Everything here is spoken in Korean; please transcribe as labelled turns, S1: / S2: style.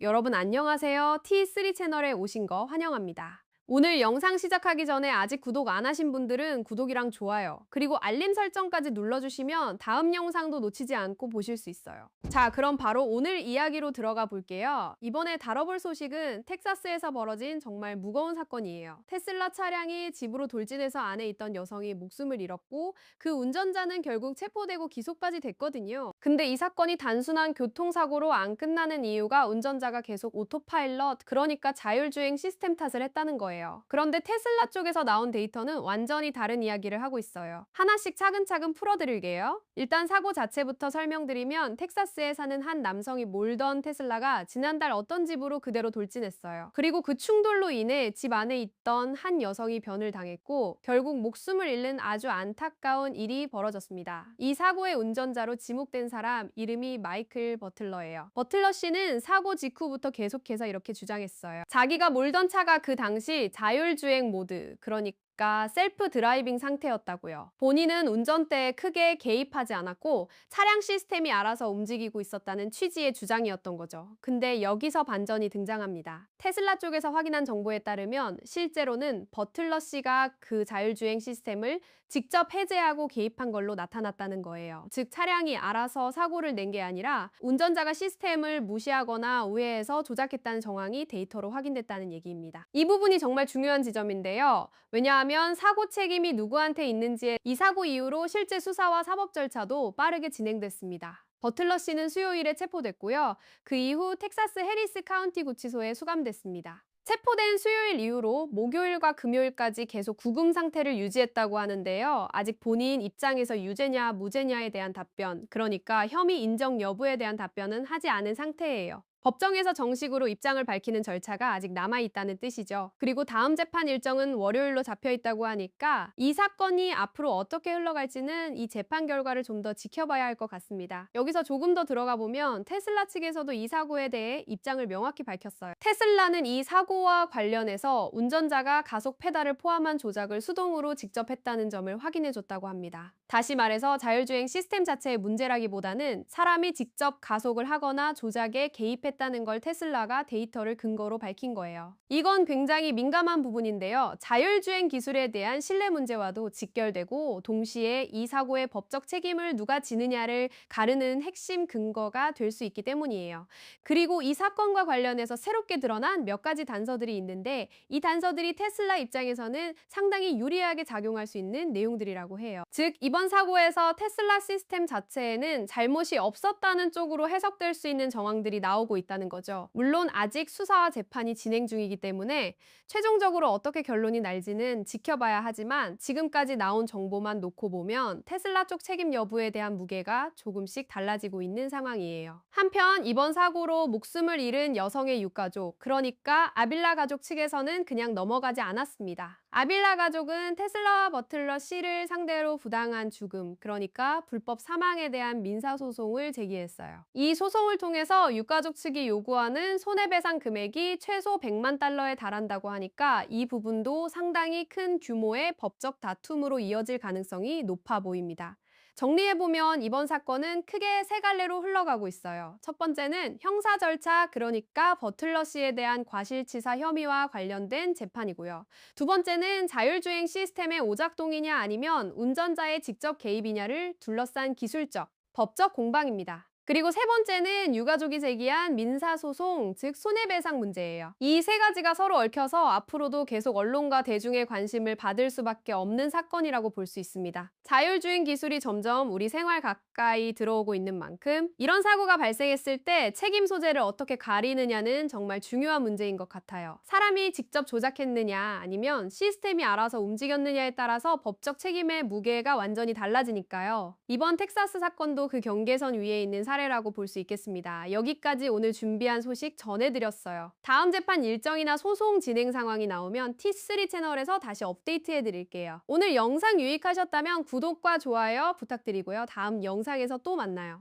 S1: 여러분 안녕하세요. T3 채널에 오신 거 환영합니다. 오늘 영상 시작하기 전에 아직 구독 안 하신 분들은 구독이랑 좋아요, 그리고 알림 설정까지 눌러주시면 다음 영상도 놓치지 않고 보실 수 있어요. 자, 그럼 바로 오늘 이야기로 들어가 볼게요. 이번에 다뤄볼 소식은 텍사스에서 벌어진 정말 무거운 사건이에요. 테슬라 차량이 집으로 돌진해서 안에 있던 여성이 목숨을 잃었고 그 운전자는 결국 체포되고 기소까지 됐거든요. 근데 이 사건이 단순한 교통사고로 안 끝나는 이유가 운전자가 계속 오토파일럿, 그러니까 자율주행 시스템 탓을 했다는 거예요. 그런데 테슬라 쪽에서 나온 데이터는 완전히 다른 이야기를 하고 있어요. 하나씩 차근차근 풀어드릴게요. 일단 사고 자체부터 설명드리면 텍사스에 사는 한 남성이 몰던 테슬라가 지난달 어떤 집으로 그대로 돌진했어요. 그리고 그 충돌로 인해 집 안에 있던 한 여성이 변을 당했고 결국 목숨을 잃는 아주 안타까운 일이 벌어졌습니다. 이 사고의 운전자로 지목된 사람 이름이 마이클 버틀러예요. 버틀러 씨는 사고 직후부터 계속해서 이렇게 주장했어요. 자기가 몰던 차가 그 당시 자율주행 모드, 그러니까 셀프 드라이빙 상태였다고요. 본인은 운전대에 크게 개입하지 않았고 차량 시스템이 알아서 움직이고 있었다는 취지의 주장이었던 거죠. 근데 여기서 반전이 등장합니다. 테슬라 쪽에서 확인한 정보에 따르면 실제로는 버틀러 씨가 그 자율주행 시스템을 직접 해제하고 개입한 걸로 나타났다는 거예요. 즉 차량이 알아서 사고를 낸 게 아니라 운전자가 시스템을 무시하거나 우회해서 조작했다는 정황이 데이터로 확인됐다는 얘기입니다. 이 부분이 정말 중요한 지점인데요. 왜냐하면 사고 책임이 누구한테 있는지에 이 사고 이후로 실제 수사와 사법 절차도 빠르게 진행됐습니다. 버틀러 씨는 수요일에 체포됐고요. 그 이후 텍사스 해리스 카운티 구치소에 수감됐습니다. 체포된 수요일 이후로 목요일과 금요일까지 계속 구금 상태를 유지했다고 하는데요. 아직 본인 입장에서 유죄냐 무죄냐에 대한 답변, 그러니까 혐의 인정 여부에 대한 답변은 하지 않은 상태예요. 법정에서 정식으로 입장을 밝히는 절차가 아직 남아있다는 뜻이죠. 그리고 다음 재판 일정은 월요일로 잡혀있다고 하니까 이 사건이 앞으로 어떻게 흘러갈지는 이 재판 결과를 좀 더 지켜봐야 할 것 같습니다. 여기서 조금 더 들어가 보면 테슬라 측에서도 이 사고에 대해 입장을 명확히 밝혔어요. 테슬라는 이 사고와 관련해서 운전자가 가속 페달을 포함한 조작을 수동으로 직접 했다는 점을 확인해줬다고 합니다. 다시 말해서 자율주행 시스템 자체의 문제라기보다는 사람이 직접 가속을 하거나 조작에 개입했다는 걸 테슬라가 데이터를 근거로 밝힌 거예요. 이건 굉장히 민감한 부분인데요. 자율주행 기술에 대한 신뢰 문제와도 직결되고 동시에 이 사고의 법적 책임을 누가 지느냐를 가르는 핵심 근거가 될 수 있기 때문이에요. 그리고 이 사건과 관련해서 새롭게 드러난 몇 가지 단서들이 있는데 이 단서들이 테슬라 입장에서는 상당히 유리하게 작용할 수 있는 내용들이라고 해요. 즉 이번 사고에서 테슬라 시스템 자체에는 잘못이 없었다는 쪽으로 해석될 수 있는 정황들이 나오고 있다는 거죠. 물론 아직 수사와 재판이 진행 중이기 때문에 최종적으로 어떻게 결론이 날지는 지켜봐야 하지만 지금까지 나온 정보만 놓고 보면 테슬라 쪽 책임 여부에 대한 무게가 조금씩 달라지고 있는 상황이에요. 한편 이번 사고로 목숨을 잃은 여성의 유가족, 그러니까 아빌라 가족 측에서는 그냥 넘어가지 않았습니다. 아빌라 가족은 테슬라와 버틀러 씨를 상대로 부당한 죽음, 그러니까 불법 사망에 대한 민사소송을 제기했어요. 이 소송을 통해서 유가족 측이 요구하는 손해배상 금액이 최소 100만 달러에 달한다고 하니까 이 부분도 상당히 큰 규모의 법적 다툼으로 이어질 가능성이 높아 보입니다. 정리해보면 이번 사건은 크게 세 갈래로 흘러가고 있어요. 첫 번째는 형사 절차, 그러니까 버틀러 씨에 대한 과실치사 혐의와 관련된 재판이고요. 두 번째는 자율주행 시스템의 오작동이냐 아니면 운전자의 직접 개입이냐를 둘러싼 기술적, 법적 공방입니다. 그리고 세 번째는 유가족이 제기한 민사소송, 즉 손해배상 문제예요. 이 세 가지가 서로 얽혀서 앞으로도 계속 언론과 대중의 관심을 받을 수밖에 없는 사건이라고 볼 수 있습니다. 자율주행 기술이 점점 우리 생활 가까이 들어오고 있는 만큼 이런 사고가 발생했을 때 책임 소재를 어떻게 가리느냐는 정말 중요한 문제인 것 같아요. 사람이 직접 조작했느냐 아니면 시스템이 알아서 움직였느냐에 따라서 법적 책임의 무게가 완전히 달라지니까요. 이번 텍사스 사건도 그 경계선 위에 있는 사례라고 볼 수 있겠습니다. 여기까지 오늘 준비한 소식 전해드렸어요. 다음 재판 일정이나 소송 진행 상황이 나오면 T3 채널에서 다시 업데이트해 드릴게요. 오늘 영상 유익하셨다면 구독과 좋아요 부탁드리고요. 다음 영상에서 또 만나요.